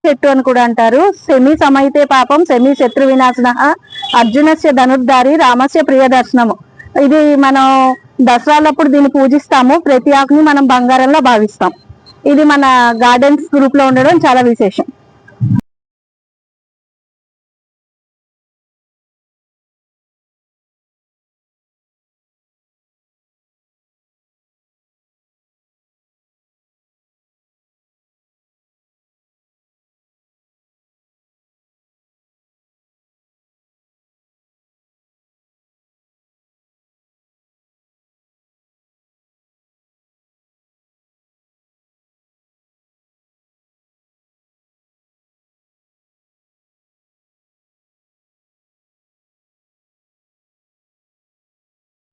చెట్టు అని కూడా అంటారు. సెమి సమైతే పాపం సెమి శత్రు వినాశన అర్జునస్య ధనుర్ధారి రామస్య ప్రియదర్శనము. ఇది మనం దసరాలప్పుడు దీన్ని పూజిస్తాము. ప్రతి ఆకుని మనం బంగారంలో భావిస్తాం. ఇది మన గార్డెన్స్ గ్రూప్ లో ఉండడం చాలా విశేషం.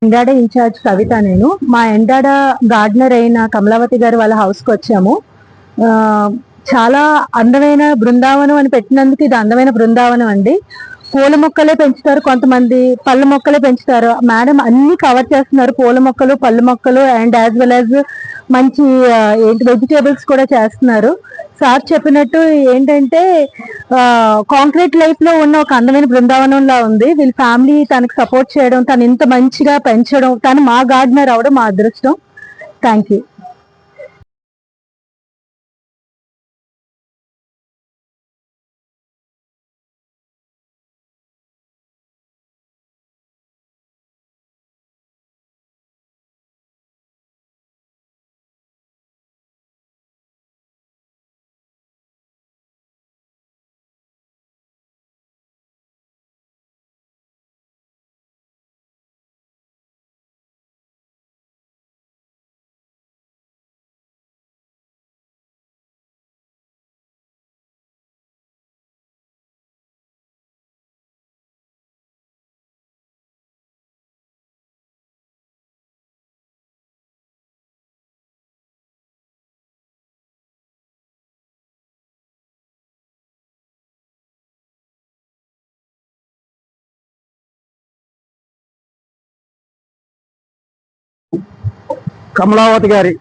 ఎండాడ ఇన్ఛార్జ్ కవిత. నేను మా ఎండాడ గార్డెనర్ అయిన కమలావతి గారు వాళ్ళ హౌస్కి వచ్చాము. చాలా అందమైన బృందావనం అని పెట్టినందుకు ఇది అందమైన బృందావనం అండి. పూల మొక్కలే పెంచుతారు, కొంతమంది పళ్ళ మొక్కలే పెంచుతారు. మేడం అన్ని కవర్ చేస్తున్నారు, పూల మొక్కలు, పళ్ళ మొక్కలు అండ్ యాజ్ వెల్ యాజ్ మంచి ఏంటి వెజిటేబుల్స్ కూడా చేస్తున్నారు. సార్ చెప్పినట్టు ఏంటంటే కాంక్రీట్ లైఫ్ లో ఉన్న ఒక అందమైన బృందావనంలా ఉంది. వీళ్ళ ఫ్యామిలీ తనకు సపోర్ట్ చేయడం, తను ఇంత మంచిగా పెంచడం, తను మా గార్డెనర్ అవడం మా అదృష్టం. Thank you. కమలావతి గారి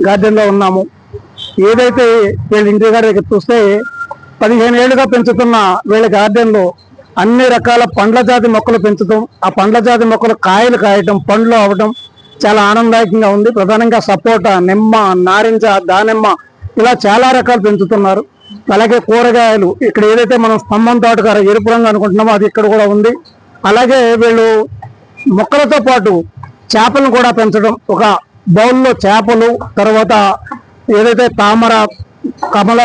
గార్డెన్లో ఉన్నాము. ఏదైతే వీళ్ళ ఇంటి గారి దగ్గర చూస్తే 15 ఏళ్ళుగా పెంచుతున్న వీళ్ళ గార్డెన్లో అన్ని రకాల పండ్ల జాతి మొక్కలు పెంచుతాం. ఆ పండ్ల జాతి మొక్కలు కాయలు కాయటం, పండ్లు అవ్వటం చాలా ఆనందదాయకంగా ఉంది. ప్రధానంగా సపోటా, నిమ్మ, నారింజ, దానిమ్మ ఇలా చాలా రకాలు పెంచుతున్నారు. అలాగే కూరగాయలు ఇక్కడ ఏదైతే మనం స్తంభం తోటకార ఎరుపు రంగు అనుకుంటున్నామో అది ఇక్కడ కూడా ఉంది. అలాగే వీళ్ళు మొక్కలతో పాటు చేపలను కూడా పెంచడం, ఒక బౌల్లో చేపలు, తర్వాత ఏదైతే తామర, కమల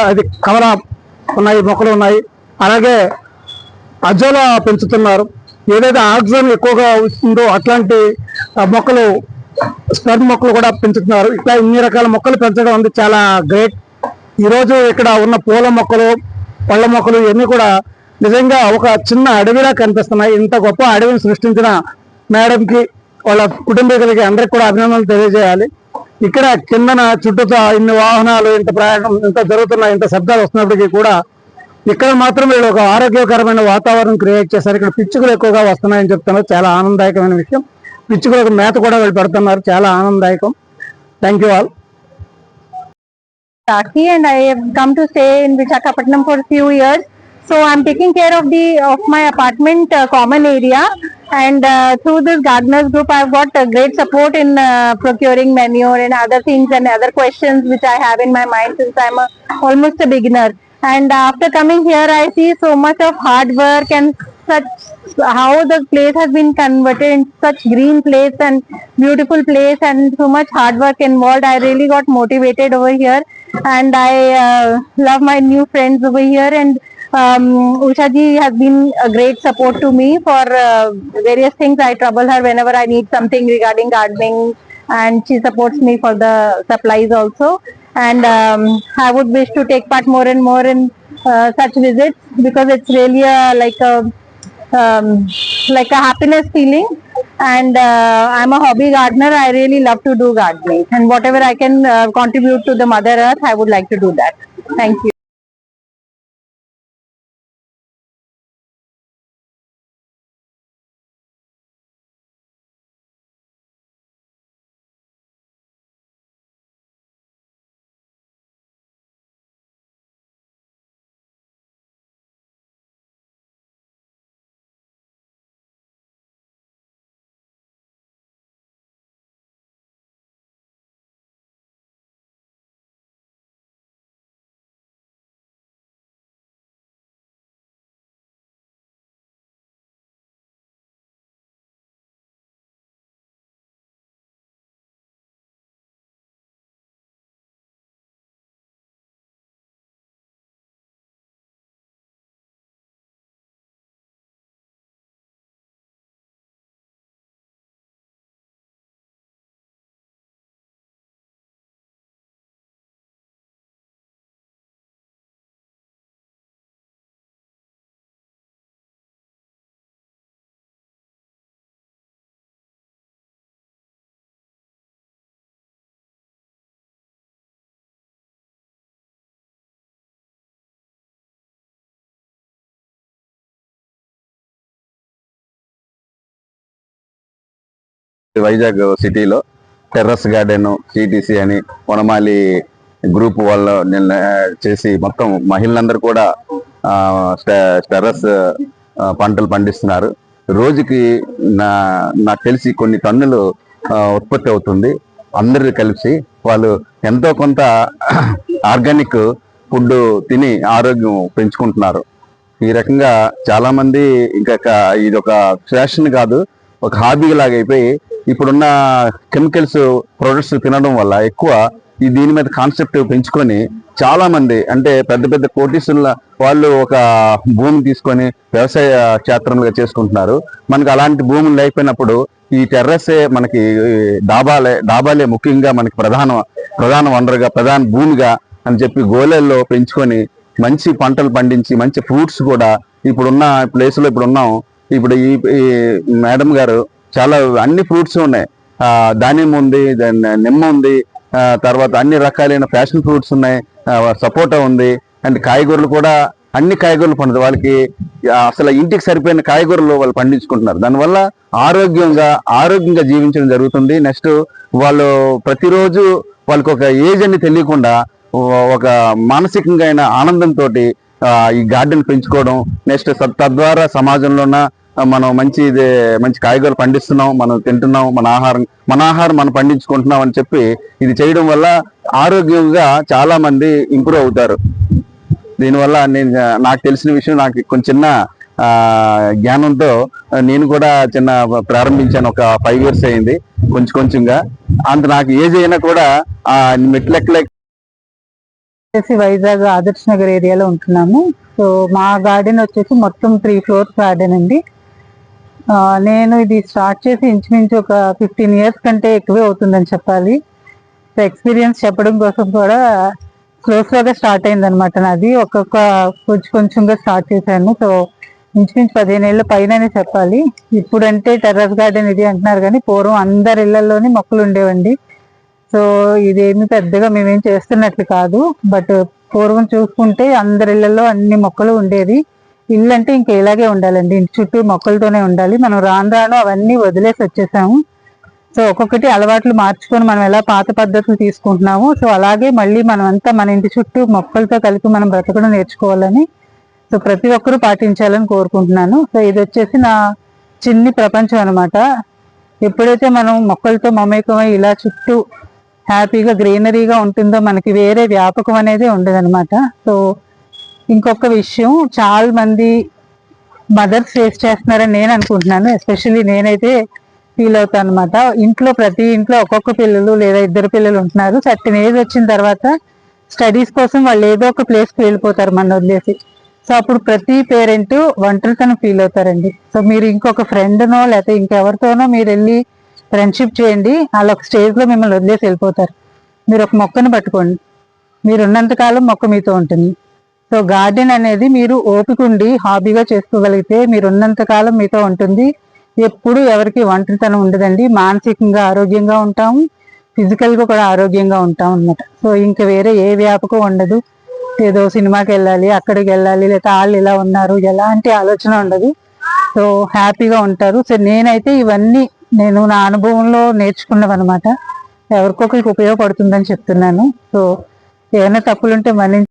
ఉన్నాయి, మొక్కలు ఉన్నాయి. అలాగే అజోలా పెంచుతున్నారు. ఏదైతే ఆక్సిజన్ ఎక్కువగా వస్తుందో అట్లాంటి మొక్కలు, స్పెర్మ్ మొక్కలు కూడా పెంచుతున్నారు. ఇట్లా ఇన్ని రకాల మొక్కలు పెంచడం అనేది చాలా గ్రేట్. ఈరోజు ఇక్కడ ఉన్న పూల మొక్కలు, పళ్ళ మొక్కలు ఇవన్నీ కూడా నిజంగా ఒక చిన్న అడవిలా కనిపిస్తున్నాయి. ఇంత గొప్ప అడవిని సృష్టించిన మేడంకి, వాళ్ళ కుటుంబీకులకి అందరికి కూడా అభినందనలు తెలియజేయాలి. ఇక్కడ కిందన చుట్టూతో ఇన్ని వాహనాలు, ఇంత ప్రయాణం, ఇంత జరుగుతున్నాయి, ఇంత శబ్దాలు వస్తున్నప్పటికీ కూడా ఇక్కడ మాత్రం వీళ్ళు ఒక ఆరోగ్యకరమైన వాతావరణం క్రియేట్ చేశారు. ఇక్కడ పిచ్చుకలు ఎక్కువగా వస్తున్నాయని చెప్తున్నారు, చాలా ఆనందదాయకమైన విషయం. పిచ్చుకలకు మేత కూడా వీళ్ళు పెడుతున్నారు, చాలా ఆనందదాయకం. Thank you all. And I have come to stay in Visakhapatnam for a few years. So I'm taking care of my apartment common area, and through this gardeners group I've got great support in procuring manure and other things and other questions which I have in my mind since I'm almost a beginner. And after coming here I see so much of hard work and such how the place has been converted in such green place and beautiful place, and so much hard work involved. I really got motivated over here, and I love my new friends over here. And Usha ji has been a great support to me for various things. I trouble her whenever I need something regarding gardening, and she supports me for the supplies also. And I would wish to take part more and more in such visits, because it's really like a happiness feeling. And I'm a hobby gardener. I really love to do gardening, and whatever I can contribute to the Mother Earth, I would like to do that. Thank you. Vizag సిటీలో terrace garden CTC అని వనమాలి group వాళ్ళు చేసి మొత్తం మహిళలందరూ కూడా terrace పంటలు పండిస్తున్నారు. రోజుకి నాకు తెలిసి కొన్ని టన్నులు ఉత్పత్తి అవుతుంది. అందరూ కలిసి వాళ్ళు ఎంతో కొంత ఆర్గానిక్ ఫుడ్ తిని ఆరోగ్యం పెంచుకుంటున్నారు. ఈ రకంగా చాలా మంది ఇంకా ఇది ఒక ఫ్యాషన్ కాదు, ఒక హాబీ లాగా అయిపోయి ఇప్పుడున్న కెమికల్స్ ప్రొడక్ట్స్ తినడం వల్ల ఎక్కువ దీని మీద కాన్సెప్ట్ పెంచుకొని చాలా మంది అంటే పెద్ద పెద్ద కోటీసుల వాళ్ళు ఒక భూమి తీసుకొని వ్యవసాయ క్షేత్రంగా చేసుకుంటున్నారు. మనకి అలాంటి భూములు లేకపోయినప్పుడు ఈ టెర్రసే మనకి డాబాలే ముఖ్యంగా మనకి ప్రధాన వనరుగా ప్రధాన భూమిగా అని చెప్పి గోళెల్లో పెంచుకొని మంచి పంటలు పండించి మంచి ఫ్రూట్స్ కూడా ఇప్పుడున్న ప్లేస్ లో ఇప్పుడు ఉన్నాం. ఇప్పుడు ఈ మేడం గారు చాలా అన్ని ఫ్రూట్స్ ఉన్నాయి. దానిమ్మ ఉంది, నిమ్మ ఉంది, తర్వాత అన్ని రకాలైన ఫ్యాషన్ ఫ్రూట్స్ ఉన్నాయి, సపోటా ఉంది, అండ్ కాయగూరలు కూడా అన్ని కాయగూరలు పండుతాయి. వాళ్ళకి అసలు ఇంటికి సరిపోయిన కాయగూరలు వాళ్ళు పండించుకుంటున్నారు. దానివల్ల ఆరోగ్యంగా జీవించడం జరుగుతుంది. నెక్స్ట్ వాళ్ళు ప్రతిరోజు వాళ్ళకి ఒక ఏజ్ అని తెలియకుండా ఒక మానసికంగా అయిన ఆనందంతో ఈ గార్డెన్ పెంచుకోవడం, నెక్స్ట్ తద్వారా సమాజంలో మనం మంచి కాయగూరలు పండిస్తున్నాం, మనం తింటున్నాం, మన ఆహారం మనం పండించుకుంటున్నాం అని చెప్పి ఇది చేయడం వల్ల ఆరోగ్యంగా చాలా మంది ఇంప్రూవ్ అవుతారు. దీనివల్ల నాకు తెలిసిన విషయం, నాకు కొంచెం చిన్న జ్ఞానంతో నేను కూడా ప్రారంభించాను. ఒక 5 years అయింది కొంచెంగా. అంత నాకు ఏజ్ అయినా కూడా మెట్లెక్కలే. వైజాగ్ ఆదర్శ్ నగర్ ఏరియాలో ఉంటున్నాము. సో మా గార్డెన్ వచ్చేసి మొత్తం 3 floors గార్డెన్ అండి. నేను ఇది స్టార్ట్ చేసి ఇంచుమించు ఒక 15 years కంటే ఎక్కువే అవుతుందని చెప్పాలి. సో ఎక్స్పీరియన్స్ చెప్పడం కోసం కూడా స్లోగా స్టార్ట్ అయింది అనమాట నాది. కొంచెంగా స్టార్ట్ చేశాను. సో ఇంచుమించు 15 ఏళ్ళ పైననే చెప్పాలి. ఇప్పుడంటే టెర్రస్ గార్డెన్ ఇది అంటున్నారు, కానీ పూర్వం అందరి ఇళ్లలోని మొక్కలు ఉండేవండి. సో ఇదేమి పెద్దగా మేమేం చేస్తున్నట్లు కాదు, బట్ పూర్వం చూసుకుంటే అందరి ఇళ్లలో అన్ని మొక్కలు ఉండేది. ఇల్లు అంటే ఇంకా ఇలాగే ఉండాలండి, ఇంటి చుట్టూ మొక్కలతోనే ఉండాలి. మనం రాను అవన్నీ వదిలేసి వచ్చేసాము. సో ఒక్కొక్కటి అలవాట్లు మార్చుకొని మనం ఎలా పాత పద్ధతులు తీసుకుంటున్నాము, సో అలాగే మళ్ళీ మనం అంతా మన ఇంటి చుట్టూ మొక్కలతో కలిపి మనం బ్రతకడం నేర్చుకోవాలని, సో ప్రతి ఒక్కరూ పాటించాలని కోరుకుంటున్నాను. సో ఇది వచ్చేసి నా చిన్ని ప్రపంచం అనమాట. ఎప్పుడైతే మనం మొక్కలతో మమేకమై ఇలా చుట్టూ హ్యాపీగా గ్రీనరీగా ఉంటుందో మనకి వేరే వ్యాపకం అనేది ఉండదన్నమాట. సో ఇంకొక విషయం, చాలా మంది మదర్స్ ఫేస్ చేస్తున్నారని నేను అనుకుంటున్నాను. ఎస్పెషల్లీ నేనైతే ఫీల్ అవుతాను అనమాట. ప్రతి ఇంట్లో ఒక్కొక్క పిల్లలు లేదా 2 పిల్లలు ఉంటున్నారు. సర్టెన్ ఏజ్ వచ్చిన తర్వాత స్టడీస్ కోసం వాళ్ళు ఏదో ఒక ప్లేస్కి వెళ్ళిపోతారు మన వదిలేసి. సో అప్పుడు ప్రతి పేరెంట్ ఒంటరితనం ఫీల్ అవుతారండి. సో మీరు ఇంకొక ఫ్రెండ్నో లేకపోతే ఇంకెవరితోనో మీరు వెళ్ళి ఫ్రెండ్షిప్ చేయండి, వాళ్ళు ఒక స్టేజ్లో మిమ్మల్ని వదిలేసి వెళ్ళిపోతారు. మీరు ఒక మొక్కను పట్టుకోండి, మీరు ఉన్నంతకాలం మొక్క మీతో ఉంటుంది. సో గార్డెన్ అనేది మీరు ఓపిక ఉండి హాబీగా చేసుకోగలిగితే మీరు ఉన్నంతకాలం మీతో ఉంటుంది. ఎప్పుడు ఎవరికి ఒంటరితనం ఉండదండి. మానసికంగా ఆరోగ్యంగా ఉంటాము, ఫిజికల్గా కూడా ఆరోగ్యంగా ఉంటాం అన్నమాట. సో ఇంకా వేరే ఏ వ్యాపకం ఉండదు. ఏదో సినిమాకి వెళ్ళాలి, అక్కడికి వెళ్ళాలి, లేదా వాళ్ళు ఇలా ఉన్నారు, ఎలాంటి ఆలోచన ఉండదు. సో హ్యాపీగా ఉంటారు. సో నేనైతే ఇవన్నీ నా అనుభవంలో నేర్చుకున్నవన్నమాట. ఎవరికొకరికి ఉపయోగపడుతుందని చెప్తున్నాను. సో ఏమైనా తప్పులుంటే మన్నించి